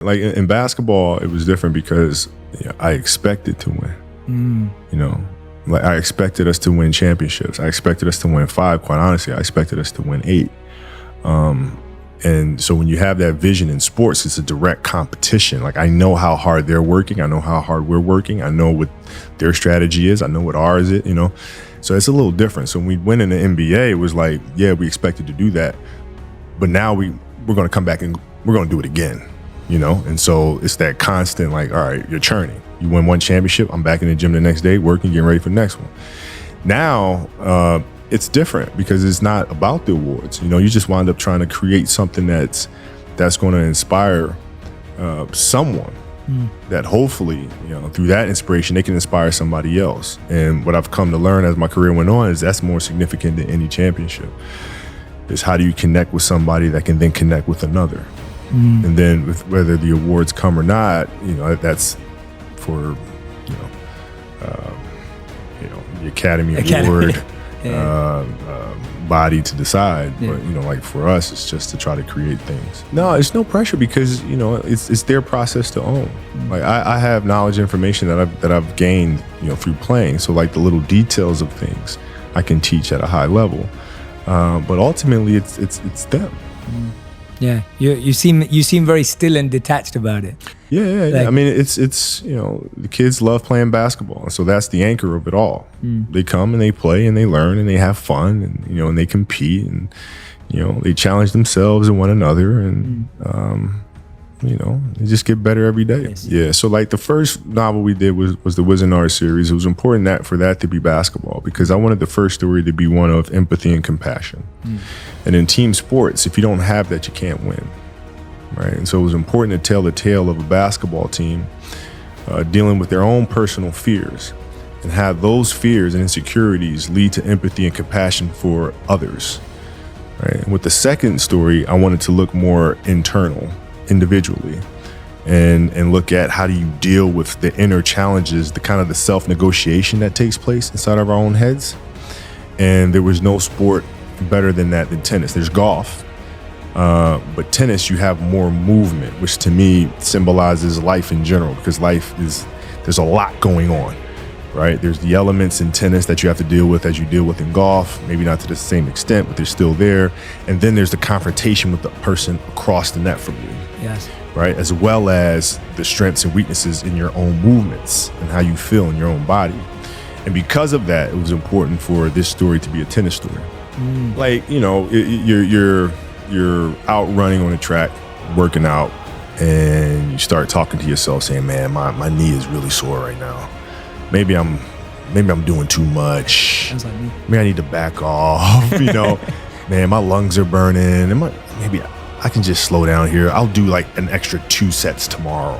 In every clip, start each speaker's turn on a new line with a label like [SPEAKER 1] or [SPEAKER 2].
[SPEAKER 1] Like in basketball, it was different because I expected to win. Like I expected us to win championships. I expected us to win 5. Quite honestly, I expected us to win 8. And so when you have that vision in sports, it's a direct competition. Like I know how hard they're working. I know how hard we're working. I know what their strategy is. I know what ours is, So it's a little different. So when we went in the NBA, it was like, yeah, we expected to do that. But now we're going to come back and we're going to do it again, And so it's that constant like, all right, you're churning. You win one championship. I'm back in the gym the next day, working, getting ready for the next one. Now, it's different because it's not about the awards. You just wind up trying to create something that's going to inspire someone that hopefully, through that inspiration, they can inspire somebody else. And what I've come to learn as my career went on is that's more significant than any championship. Is how do you connect with somebody that can then connect with another? And then with whether the awards come or not, that's for, the Academy Award body to decide. Yeah. But, like for us, it's just to try to create things. No, it's no pressure because, it's their process to own. Like I have knowledge, information that I've gained, through playing. So like the little details of things I can teach at a high level. But ultimately it's them.
[SPEAKER 2] Yeah, you seem very still and detached about it.
[SPEAKER 1] Yeah. I mean, it's the kids love playing basketball, and so that's the anchor of it all. They come and they play and they learn and they have fun and and they compete and they challenge themselves and one another and they just get better every day. Yes. Yeah. So like the first novel we did was the Wizenard series. It was important for that to be basketball because I wanted the first story to be one of empathy and compassion. And in team sports, if you don't have that, you can't win. Right. And so it was important to tell the tale of a basketball team dealing with their own personal fears and have those fears and insecurities lead to empathy and compassion for others. Right. And with the second story, I wanted to look more internal, individually, and look at how do you deal with the inner challenges, the kind of the self-negotiation that takes place inside of our own heads. And there was no sport better than that than tennis. There's golf, but tennis, you have more movement, which to me symbolizes life in general, because there's a lot going on, right? There's the elements in tennis that you have to deal with as you deal with in golf, maybe not to the same extent, but they're still there. And then there's the confrontation with the person across the net from you.
[SPEAKER 2] Yes.
[SPEAKER 1] Right, as well as the strengths and weaknesses in your own movements and how you feel in your own body. And because of that, it was important for this story to be a tennis story. Like, you're out running on a track, working out, and you start talking to yourself saying, man, my knee is really sore right now. Maybe I'm doing too much.
[SPEAKER 2] Sounds like me.
[SPEAKER 1] Maybe I need to back off, Man, my lungs are burning. Maybe I can just slow down here. I'll do like an extra 2 sets tomorrow.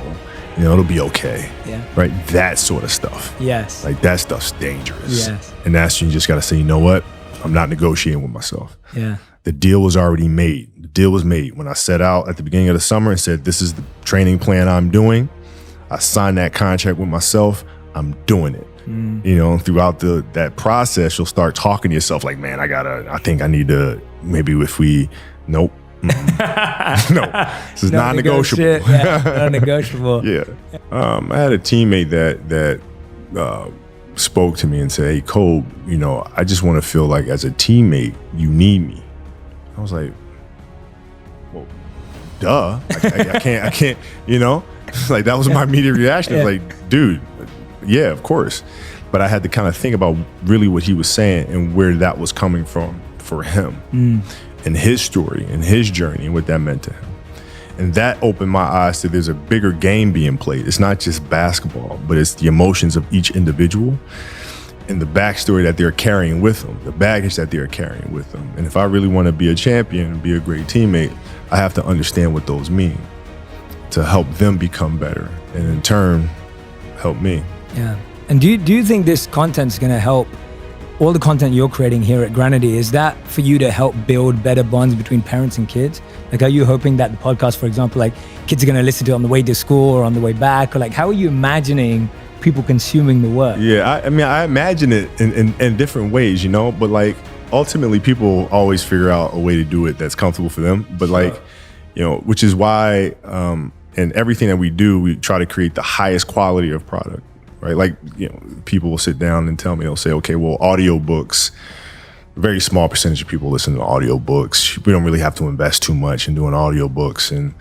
[SPEAKER 1] It'll be okay.
[SPEAKER 2] Yeah.
[SPEAKER 1] Right? That sort of stuff.
[SPEAKER 2] Yes.
[SPEAKER 1] Like that stuff's dangerous.
[SPEAKER 2] Yes.
[SPEAKER 1] And that's when you just got to say, you know what? I'm not negotiating with myself.
[SPEAKER 2] Yeah.
[SPEAKER 1] The deal was already made. The deal was made when I set out at the beginning of the summer and said, this is the training plan I'm doing. I signed that contract with myself. I'm doing it. Throughout that process, you'll start talking to yourself like, man, I think I need to, nope. No, this is non-negotiable.
[SPEAKER 2] Yeah, non-negotiable.
[SPEAKER 1] Yeah. I had a teammate that spoke to me and said, hey, Kobe, I just want to feel like as a teammate, you need me. I was like, well, duh. I can't, like that was my immediate reaction.
[SPEAKER 2] Yeah.
[SPEAKER 1] Like, dude, yeah, of course. But I had to kind of think about really what he was saying and where that was coming from for him. And his story and his journey and what that meant to him. And that opened my eyes to there's a bigger game being played. It's not just basketball, but it's the emotions of each individual and the backstory that they're carrying with them, the baggage that they're carrying with them. And if I really want to be a champion and be a great teammate, I have to understand what those mean to help them become better and in turn, help me.
[SPEAKER 2] Yeah. And do you think this content is going to help all the content you're creating here at Granity? Is that for you to help build better bonds between parents and kids? Like, are you hoping that the podcast, for example, like kids are going to listen to it on the way to school or on the way back? Or like, how are you imagining people consuming the work?
[SPEAKER 1] Yeah, I imagine it in different ways, but like ultimately people always figure out a way to do it that's comfortable for them. But like, which is why and everything that we do, we try to create the highest quality of product, right? Like, people will sit down and tell me, they'll say, okay, well, audiobooks, a very small percentage of people listen to audiobooks. We don't really have to invest too much in doing audiobooks. And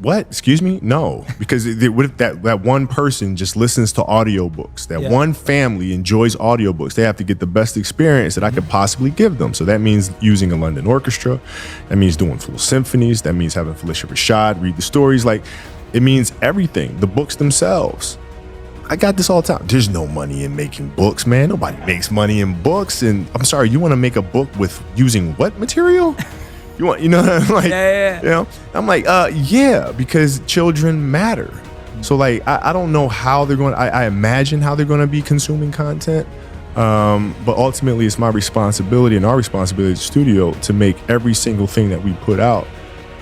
[SPEAKER 1] what? Excuse me? No, because what if that one person just listens to audiobooks? That one family enjoys audiobooks. They have to get the best experience that I could possibly give them. So that means using a London orchestra. That means doing full symphonies. That means having Felicia Rashad read the stories. Like, it means everything. The books themselves. I got this all the time. There's no money in making books, man. Nobody makes money in books. And I'm sorry, you want to make a book with using what material? You want, like, I'm like, yeah, because children matter. So like, I don't know how they're going, I imagine how they're going to be consuming content. But ultimately it's my responsibility and our responsibility at the studio to make every single thing that we put out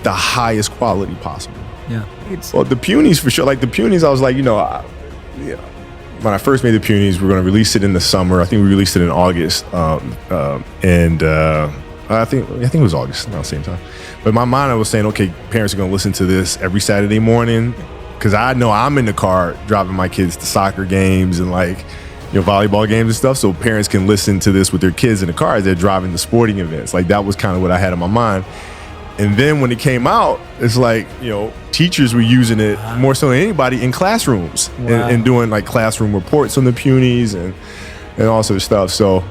[SPEAKER 1] the highest quality possible.
[SPEAKER 2] Yeah.
[SPEAKER 1] Well, the Punies for sure. Like the Punies, I was like, when I first made the Punies, we're going to release it in the summer. I think we released it in August. I think it was August around the same time. But in my mind, I was saying, okay, parents are going to listen to this every Saturday morning, because I know I'm in the car driving my kids to soccer games and volleyball games and stuff. So parents can listen to this with their kids in the car as they're driving to sporting events. Like, that was kind of what I had in my mind. And then when it came out, it's like, teachers were using it more so than anybody in classrooms and doing like classroom reports on the Punies and all sort of stuff. So,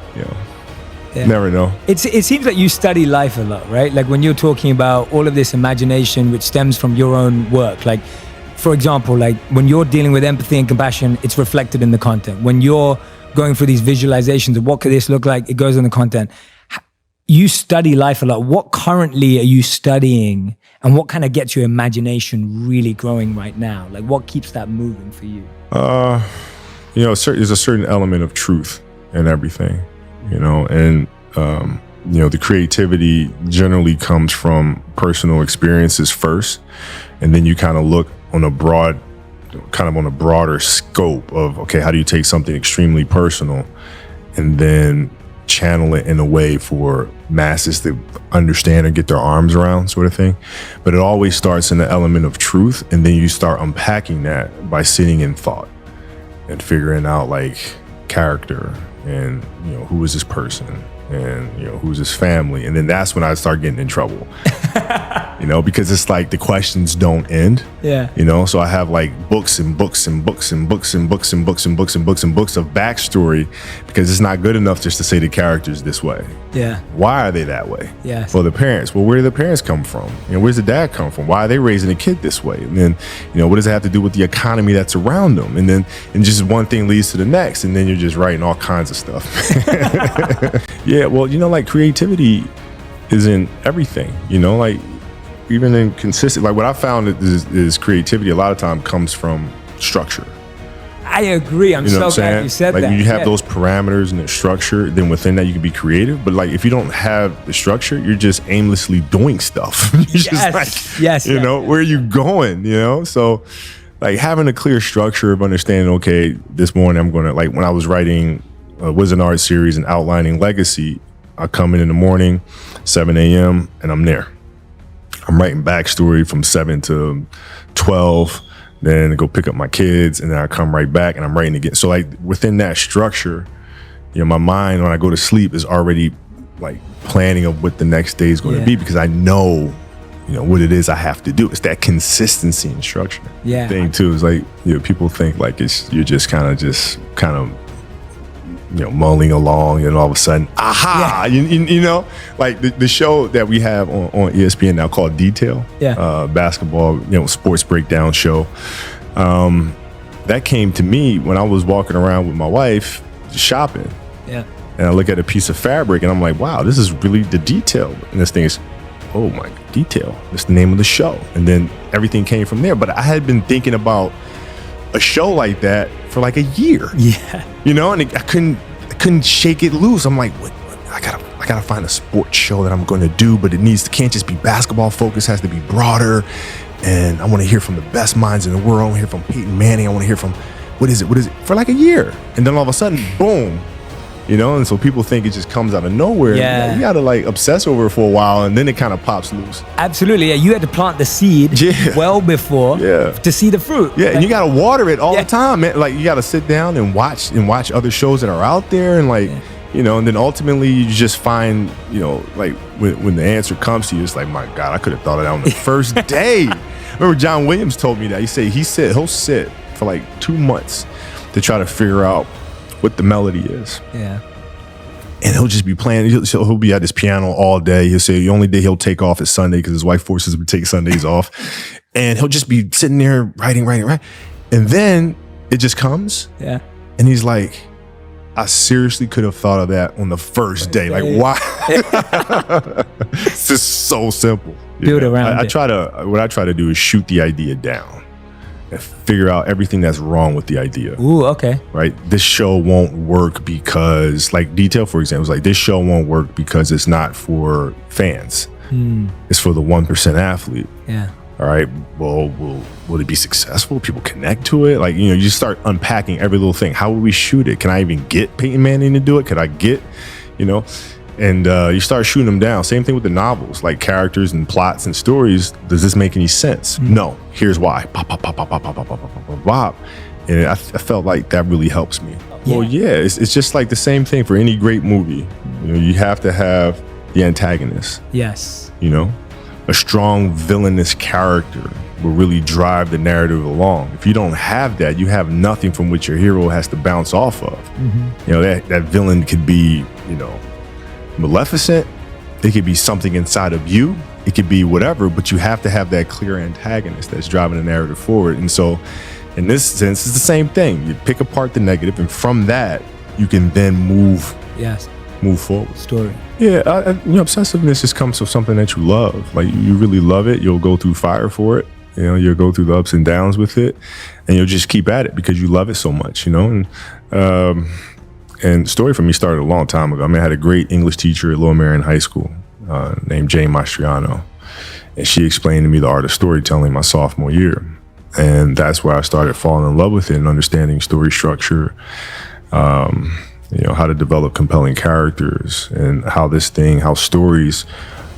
[SPEAKER 1] never know.
[SPEAKER 2] It seems like you study life a lot, right? Like when you're talking about all of this imagination, which stems from your own work. Like, for example, like when you're dealing with empathy and compassion, it's reflected in the content. When you're going through these visualizations of what could this look like, it goes in the content. You study life a lot. What currently are you studying, and what kind of gets your imagination really growing right now? Like, what keeps that moving for you?
[SPEAKER 1] There's a certain element of truth in everything. And the creativity generally comes from personal experiences first, and then you kind of look on a broader scope of, okay, how do you take something extremely personal and then channel it in a way for masses to understand or get their arms around, sort of thing. But it always starts in the element of truth, and then you start unpacking that by sitting in thought and figuring out like character and who is this person, and who's his family. And then that's when I start getting in trouble. Because it's like the questions don't end. So I have like books and books and books and books and books and books and books and books and books of backstory, because it's not good enough just to say the character's this way. Why are they that way? For the parents, well, where do the parents come from? Where's the dad come from? Why are they raising a kid this way? And then what does it have to do with the economy that's around them? And then just one thing leads to the next, and then you're just writing all kinds of stuff. Like creativity isn't everything, like even in consistent, like what I found is creativity a lot of time comes from structure.
[SPEAKER 2] I agree. I'm so glad you said that.
[SPEAKER 1] Like you have those parameters and the structure, then within that you can be creative. But like if you don't have the structure, you're just aimlessly doing stuff. Where are you going? So like having a clear structure of understanding, okay, this morning I'm going to, like when I was writing Wizard Art series and outlining Legacy, I come in the morning, 7 a.m. and I'm there. I'm writing backstory from 7 to 12, then I go pick up my kids, and then I come right back and I'm writing again. So like within that structure, my mind when I go to sleep is already like planning of what the next day is going to be, because I know, what it is I have to do. It's that consistency and structure thing too. It's like, people think like you're just kind of mulling along, and all of a sudden, like the show that we have on ESPN now called Detail, basketball, sports breakdown show. That came to me when I was walking around with my wife shopping. And I look at a piece of fabric and I'm like, wow, this is really the detail. And this thing is, oh my, Detail. That's the name of the show. And then everything came from there. But I had been thinking about a show like that for like a year. And I couldn't shake it loose. I'm like, what? I gotta find a sports show that I'm going to do, but can't just be basketball focused. Has to be broader. And I want to hear from the best minds in the world. I want to hear from Peyton Manning. I want to hear from what is it for like a year. And then all of a sudden, boom, you know, and so people think it just comes out of nowhere.
[SPEAKER 2] Yeah.
[SPEAKER 1] You gotta like obsess over it for a while, and then it kind of pops loose.
[SPEAKER 2] Absolutely. Yeah, you had to plant the seed well before to see the fruit.
[SPEAKER 1] Yeah, and you gotta water it all the time, man. Like you gotta sit down and watch other shows that are out there, and like you know, and then ultimately you just find, you know, like when the answer comes to you, it's like, my God, I could have thought of that on the first day. Remember John Williams told me that. He said he'll sit for like 2 months to try to figure out what the melody is.
[SPEAKER 2] Yeah.
[SPEAKER 1] And he'll just be playing. He'll be at his piano all day. He'll say the only day he'll take off is Sunday because his wife forces him to take Sundays off. And he'll just be sitting there writing. And then it just comes.
[SPEAKER 2] Yeah.
[SPEAKER 1] And he's like, I seriously could have thought of that on the first day. Like, why? It's just so simple.
[SPEAKER 2] Build around it.
[SPEAKER 1] What I try to do is shoot the idea down and figure out everything that's wrong with the idea.
[SPEAKER 2] Ooh, okay.
[SPEAKER 1] Right? This show won't work because, like Detail, for example, is like, this show won't work because it's not for fans. It's for the 1% athlete.
[SPEAKER 2] Yeah.
[SPEAKER 1] All right. Well, will it be successful? People connect to it? Like, you know, you start unpacking every little thing. How will we shoot it? Can I even get Peyton Manning to do it? Could I get, you know? And you start shooting them down. Same thing with the novels, like characters and plots and stories. Does this make any sense? No. Here's why. Pop, pop, pop, pop, pop, pop, pop, pop, pop, pop, pop. And I felt like that really helps me. Well, it's just like the same thing for any great movie. You know, you have to have the antagonist.
[SPEAKER 2] Yes.
[SPEAKER 1] You know? A strong villainous character will really drive the narrative along. If you don't have that, you have nothing from which your hero has to bounce off of. You know, that villain could be, you know, maleficent. It could be something inside of you. It could be whatever, but you have to have that clear antagonist that's driving the narrative forward. And so in this sense, it's the same thing. You pick apart the negative, and from that, you can then move forward.
[SPEAKER 2] Story.
[SPEAKER 1] Yeah, you know, obsessiveness just comes from something that you love. Like, you really love it. You'll go through fire for it. You know, you'll go through the ups and downs with it, and you'll just keep at it because you love it so much, you know? And the story for me started a long time ago. I mean, I had a great English teacher at Lower Merion High School named Jane Mastriano, and she explained to me the art of storytelling my sophomore year. And that's where I started falling in love with it and understanding story structure, you know, how to develop compelling characters, and how stories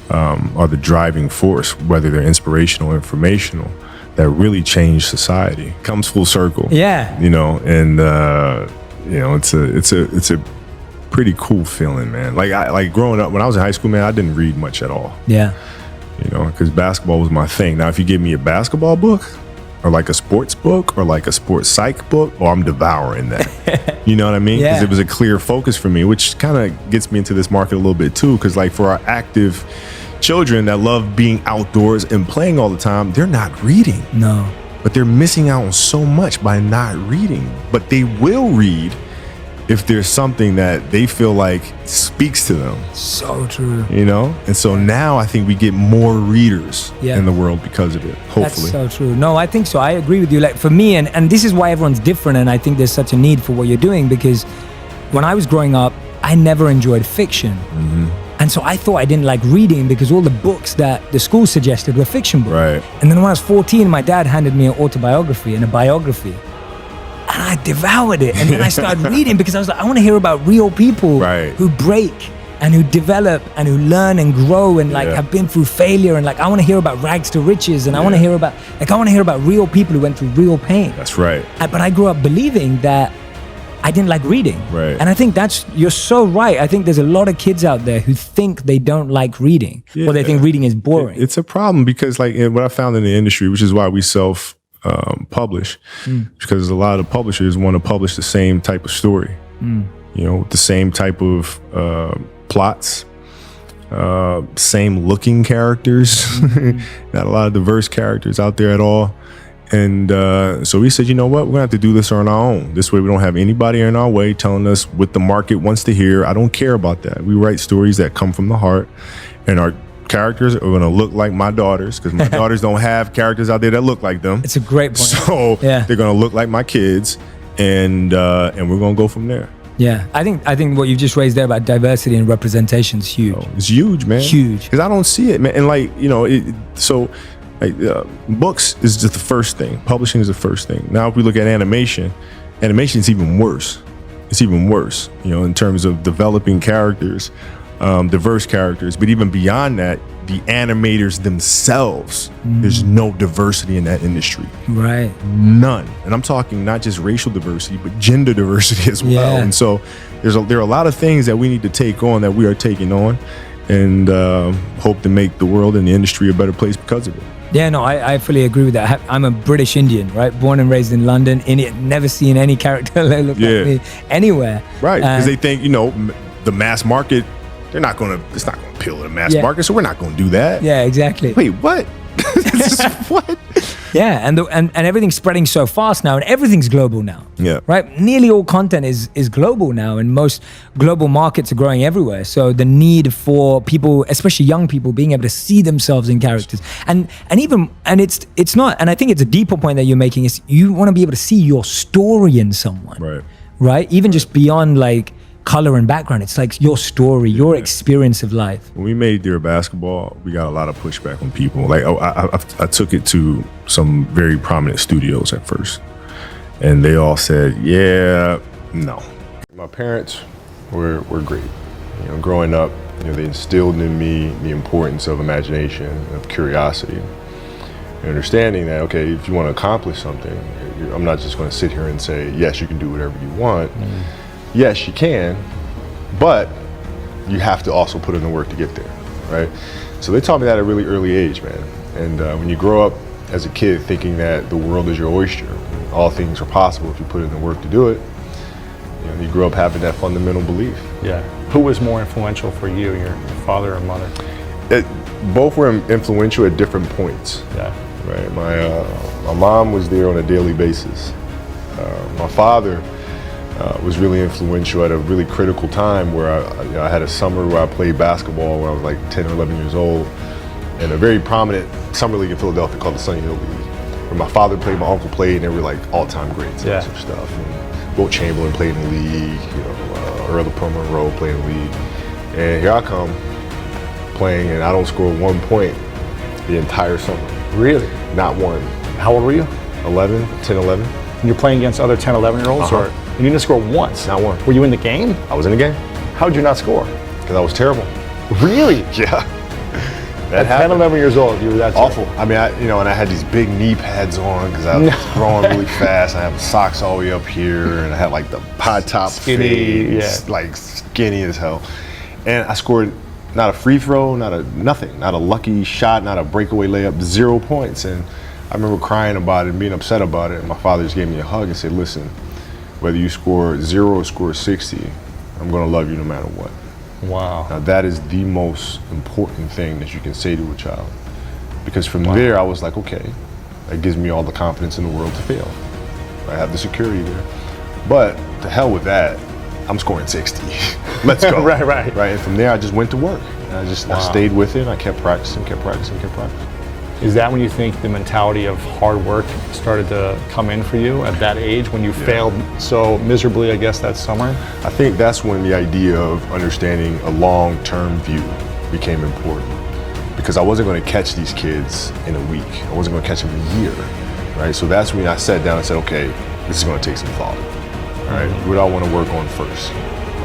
[SPEAKER 1] are the driving force, whether they're inspirational or informational, that really change society. Comes full circle.
[SPEAKER 2] Yeah.
[SPEAKER 1] You know, and you know, it's a pretty cool feeling, man. Like growing up when I was in high school, man, I didn't read much at all.
[SPEAKER 2] Yeah.
[SPEAKER 1] You know, because basketball was my thing. Now, if you give me a basketball book, or like a sports book, or like a sports psych book, I'm devouring that. You know what I mean? Because it was a clear focus for me, which kind of gets me into this market a little bit too. Because like for our active children that love being outdoors and playing all the time, they're not reading.
[SPEAKER 2] No.
[SPEAKER 1] But they're missing out on so much by not reading. But they will read if there's something that they feel like speaks to them.
[SPEAKER 2] So true.
[SPEAKER 1] You know? And so now I think we get more readers in the world because of it, hopefully.
[SPEAKER 2] That's so true. No, I think so. I agree with you. Like for me, and this is why everyone's different, and I think there's such a need for what you're doing, because when I was growing up, I never enjoyed fiction. And so I thought I didn't like reading because all the books that the school suggested were fiction books.
[SPEAKER 1] Right.
[SPEAKER 2] And then when I was 14, my dad handed me an autobiography and a biography. And I devoured it. And then I started reading because I was like, I want to hear about real people who break and who develop and who learn and grow and like have been through failure. And like, I want to hear about rags to riches. And I want to hear about real people who went through real pain.
[SPEAKER 1] That's right.
[SPEAKER 2] But I grew up believing that I didn't like reading.
[SPEAKER 1] Right.
[SPEAKER 2] And I think you're so right. I think there's a lot of kids out there who think they don't like reading, or they think reading is boring.
[SPEAKER 1] It's a problem because like what I found in the industry, which is why we publish, because a lot of publishers want to publish the same type of story, you know, the same type of plots, same looking characters, not a lot of diverse characters out there at all. And so we said, you know what, we're gonna have to do this on our own. This way we don't have anybody in our way telling us what the market wants to hear. I don't care about that. We write stories that come from the heart, and our characters are gonna look like my daughters, because my daughters don't have characters out there that look like them.
[SPEAKER 2] It's a great point.
[SPEAKER 1] So they're gonna look like my kids, and we're gonna go from there.
[SPEAKER 2] Yeah, I think what you've just raised there about diversity and representation is huge.
[SPEAKER 1] Oh, it's huge, man.
[SPEAKER 2] Huge.
[SPEAKER 1] Because I don't see it, man. And like, you know, books is just the first thing. Publishing is the first thing. Now, if we look at animation is even worse. it's even worse, in terms of developing characters, diverse characters. But even beyond that, the animators themselves, there's no diversity in that industry.
[SPEAKER 2] Right.
[SPEAKER 1] None. And I'm talking not just racial diversity, but gender diversity as well.
[SPEAKER 2] Yeah.
[SPEAKER 1] And so there are a lot of things that we need to take on, that we are taking on, and hope to make the world and the industry a better place because of it.
[SPEAKER 2] Yeah, no, I fully agree with that. I'm a British Indian, right? Born and raised in London. Never seen any character that look like me anywhere.
[SPEAKER 1] Right, because they think, the mass market, it's not going to appeal to the mass market, so we're not going to do that.
[SPEAKER 2] Yeah, exactly.
[SPEAKER 1] Wait, what? What?
[SPEAKER 2] Yeah, and everything's spreading so fast now, and everything's global now.
[SPEAKER 1] Yeah.
[SPEAKER 2] Right? Nearly all content is global now, and most global markets are growing everywhere. So the need for people, especially young people, being able to see themselves in characters. And it's not, and I think it's a deeper point that you're making, is you want to be able to see your story in someone.
[SPEAKER 1] Right.
[SPEAKER 2] Right? Even just beyond like color and background, it's like your story, your experience of life.
[SPEAKER 1] When we made Dear Basketball, we got a lot of pushback from people. Like, I took it to some very prominent studios at first, and they all said, yeah, no. My parents were great. Growing up, they instilled in me the importance of imagination, of curiosity, and understanding that, okay, if you want to accomplish something, I'm not just going to sit here and say, yes, you can do whatever you want. Yes, you can, but you have to also put in the work to get there, right? So they taught me that at a really early age, man. And when you grow up as a kid thinking that the world is your oyster, all things are possible if you put in the work to do it, you grow up having that fundamental belief.
[SPEAKER 3] Yeah. Who was more influential for you, your father or mother?
[SPEAKER 1] Both were influential at different points.
[SPEAKER 3] Yeah.
[SPEAKER 1] Right. My mom was there on a daily basis. My father was really influential at a really critical time where I had a summer where I played basketball when I was like 10 or 11 years old, in a very prominent summer league in Philadelphia called the Sunny Hill League, where my father played, my uncle played, and they were like all-time greats and such stuff. And Wilt Chamberlain played in the league, Earl Monroe played in the league, and here I come playing, and I don't score 1 point the entire summer.
[SPEAKER 3] Really?
[SPEAKER 1] Not one.
[SPEAKER 3] How old were you?
[SPEAKER 1] 10, 11.
[SPEAKER 3] And you're playing against other 10, 11-year-olds? Or you didn't score once?
[SPEAKER 1] Not one.
[SPEAKER 3] Were you in the game?
[SPEAKER 1] I was in the game.
[SPEAKER 3] How did you not score?
[SPEAKER 1] Because I was terrible.
[SPEAKER 3] Really?
[SPEAKER 1] Yeah.
[SPEAKER 3] At 10, 11 years old, you were that
[SPEAKER 1] awful. I mean, and I had these big knee pads on because I was growing really fast. I had socks all the way up here, and I had like the high top
[SPEAKER 3] skinny,
[SPEAKER 1] like skinny as hell. And I scored not a free throw, not a lucky shot, not a breakaway layup, 0 points. And I remember crying about it and being upset about it. And my father just gave me a hug and said, listen, whether you score 0 or score 60, I'm going to love you no matter what.
[SPEAKER 3] Wow.
[SPEAKER 1] Now that is the most important thing that you can say to a child. Because from there I was like, okay, that gives me all the confidence in the world to fail. I have the security there. But to hell with that, I'm scoring 60. Let's go.
[SPEAKER 3] Right.
[SPEAKER 1] And from there I just went to work. I stayed with it, and I kept practicing.
[SPEAKER 3] Is that when you think the mentality of hard work started to come in for you at that age, when you failed so miserably, I guess, that summer?
[SPEAKER 1] I think that's when the idea of understanding a long-term view became important. Because I wasn't going to catch these kids in a week. I wasn't going to catch them in a year, right? So that's when I sat down and said, okay, this is going to take some thought. All right, what do I want to work on first?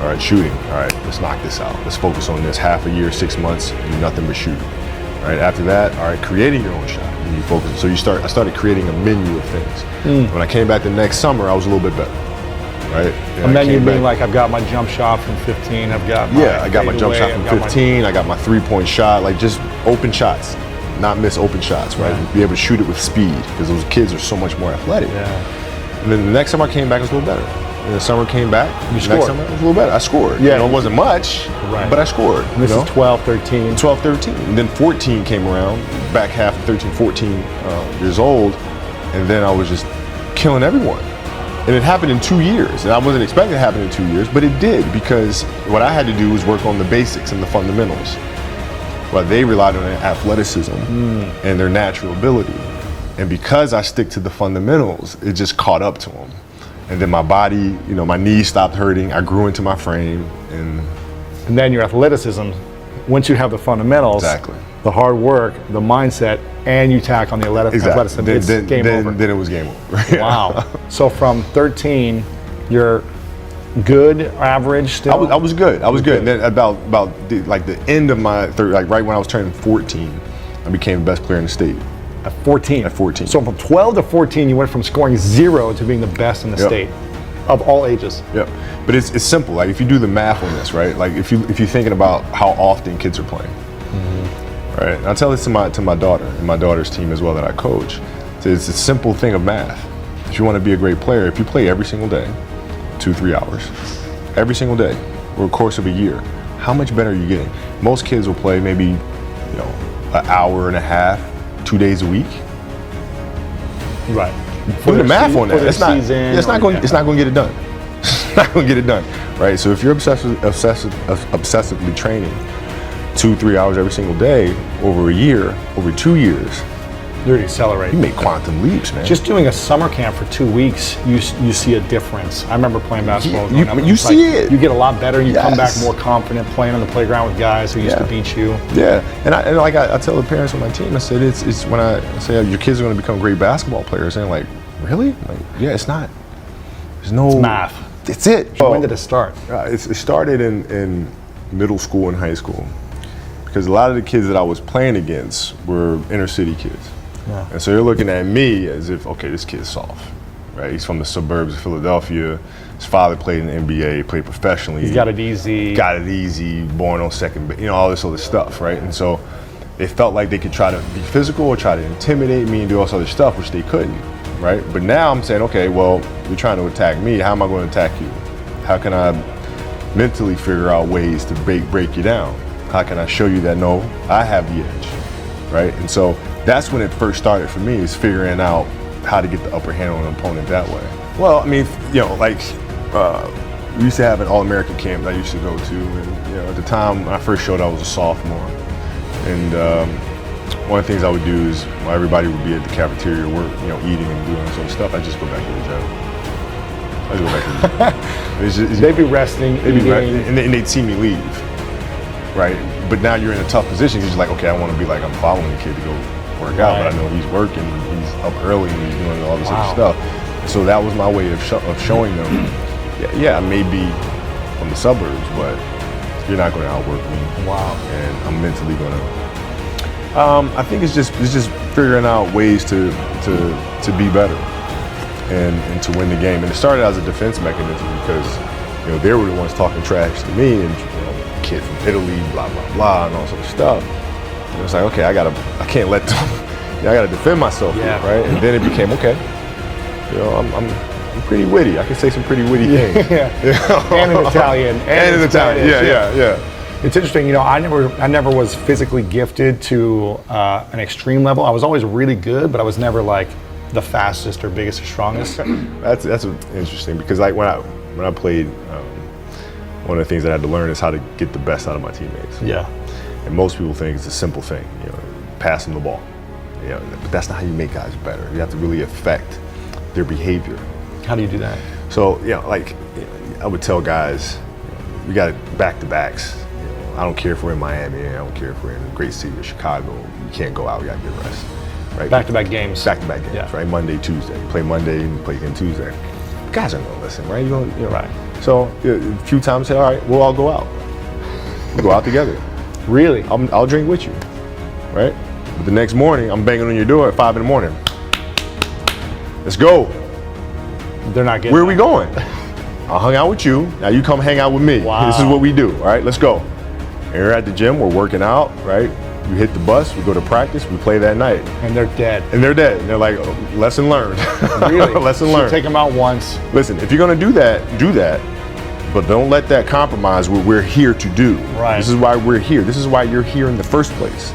[SPEAKER 1] All right, shooting. All right, let's knock this out. Let's focus on this. Half a year, 6 months, do nothing but shooting. All right, after that, all right, creating your own shot. And you focus. So I started creating a menu of things. When I came back the next summer, I was a little bit better, right?
[SPEAKER 3] And then you mean like, I've got my jump shot from 15, I've got my
[SPEAKER 1] I got my jump shot from 15, I got my three-point shot, like just open shots, not miss open shots, right? And be able to shoot it with speed, because those kids are so much more athletic. And then the next summer I came back, it was a little better. And the summer came back, next summer it was a little better. I scored. It wasn't much, but I scored.
[SPEAKER 3] And this is 12, 13.
[SPEAKER 1] 12, 13. And then 14 came around, back half of 13, 14 years old, and then I was just killing everyone. And it happened in 2 years. And I wasn't expecting it to happen in 2 years, but it did, because what I had to do was work on the basics and the fundamentals. Well, they relied on athleticism and their natural ability. And because I stick to the fundamentals, it just caught up to them. And then my body, my knees stopped hurting. I grew into my frame.
[SPEAKER 3] And then your athleticism, once you have the fundamentals, the hard work, the mindset, and you tack on the athleticism, it's game over.
[SPEAKER 1] Then it was game over.
[SPEAKER 3] Wow. So from 13, you're good, average still?
[SPEAKER 1] I was good. I was good. And then about the end of my third, like right when I was turning 14, I became the best player in the state.
[SPEAKER 3] At 14?
[SPEAKER 1] At 14.
[SPEAKER 3] So from 12 to 14, you went from scoring 0 to being the best in the state of all ages.
[SPEAKER 1] Yep. But it's simple. Like if you do the math on this, right? Like if you're thinking about how often kids are playing, right? And I tell this to my daughter and my daughter's team as well that I coach. It's a simple thing of math. If you want to be a great player, if you play every single day, 2-3 hours, every single day, over the course of a year, how much better are you getting? Most kids will play maybe, an hour and a half, 2 days a week.
[SPEAKER 3] Right.
[SPEAKER 1] Do the math on that. It's not going to get it done. It's not going to get it done, right? So if you're obsessively training 2-3 hours every single day over a year, over 2 years,
[SPEAKER 3] you're accelerating.
[SPEAKER 1] You make quantum leaps, man.
[SPEAKER 3] Just doing a summer camp for 2 weeks, you see a difference. I remember playing basketball.
[SPEAKER 1] You see it.
[SPEAKER 3] You get a lot better. You come back more confident, playing on the playground with guys who used to beat you.
[SPEAKER 1] Yeah, and I tell the parents on my team, I said it's when I say your kids are going to become great basketball players, and like, really? Like, yeah, it's not. There's no.
[SPEAKER 3] It's math.
[SPEAKER 1] It's it.
[SPEAKER 3] So when did it start?
[SPEAKER 1] It started in middle school and high school, because a lot of the kids that I was playing against were inner city kids. Yeah. And so they're looking at me as if, okay, this kid's soft, right? He's from the suburbs of Philadelphia. His father played in the NBA, played professionally.
[SPEAKER 3] He's got it easy.
[SPEAKER 1] Born on second, all this other stuff, right? And so they felt like they could try to be physical or try to intimidate me and do all this other stuff, which they couldn't, right? But now I'm saying, okay, well, you're trying to attack me. How am I going to attack you? How can I mentally figure out ways to break you down? How can I show you that, no, I have the edge, right? And so that's when it first started for me, is figuring out how to get the upper hand on an opponent that way. Well, I mean, we used to have an All-American camp that I used to go to, and at the time when I first showed, I was a sophomore, and one of the things I would do is while everybody would be at the cafeteria eating and doing some stuff, I'd just go back to the gym. I'd go back to the gym.
[SPEAKER 3] They'd be resting,
[SPEAKER 1] and they'd see me leave, right? But now you're in a tough position. You're just like, okay, I want to be like, I'm following the kid to go work out, but I know he's working, he's up early, and he's doing all this other stuff. So that was my way of showing them, I may be from the suburbs, but you're not going to outwork me.
[SPEAKER 3] Wow.
[SPEAKER 1] And I'm mentally going to. I think it's just figuring out ways to be better and to win the game. And it started as a defense mechanism because they were the ones talking trash to me, and kid from Italy, blah blah blah, and all sort of stuff. And it's like, okay, I can't let them. I gotta defend myself, here, right? And then it became, okay, I'm pretty witty. I can say some pretty witty things.
[SPEAKER 3] And in Italian.
[SPEAKER 1] And in Italian. Yeah.
[SPEAKER 3] It's interesting, I never was physically gifted to an extreme level. I was always really good, but I was never like the fastest or biggest or strongest.
[SPEAKER 1] That's interesting, because like when I played, one of the things that I had to learn is how to get the best out of my teammates.
[SPEAKER 3] Yeah.
[SPEAKER 1] And most people think it's a simple thing, pass them the ball. But that's not how you make guys better. You have to really affect their behavior.
[SPEAKER 3] How do you do that?
[SPEAKER 1] So, I would tell guys, we got back-to-backs. I don't care if we're in Miami, I don't care if we're in the great city of Chicago. You can't go out, we got to get rest. Right?
[SPEAKER 3] Back-to-back games.
[SPEAKER 1] Back-to-back games, right? Monday, Tuesday. You play Monday and you play again Tuesday. Guys aren't going to listen, right?
[SPEAKER 3] Right.
[SPEAKER 1] So a few times I said, all right, we'll all go out. We'll go out together.
[SPEAKER 3] Really?
[SPEAKER 1] I'll drink with you, right? But the next morning, I'm banging on your door at 5 a.m. Let's go.
[SPEAKER 3] They're not getting
[SPEAKER 1] Where are we going? I hung out with you. Now you come hang out with me.
[SPEAKER 3] Wow.
[SPEAKER 1] This is what we do, all right? Let's go. And we're at the gym. We're working out, right? We hit the bus. We go to practice. We play that night.
[SPEAKER 3] And they're dead.
[SPEAKER 1] And they're dead. And they're like, oh, lesson learned.
[SPEAKER 3] Really?
[SPEAKER 1] Lesson learned.
[SPEAKER 3] Take them out once.
[SPEAKER 1] Listen, if you're going to do that, do that. But don't let that compromise what we're here to do.
[SPEAKER 3] Right.
[SPEAKER 1] This is why we're here. This is why you're here in the first place.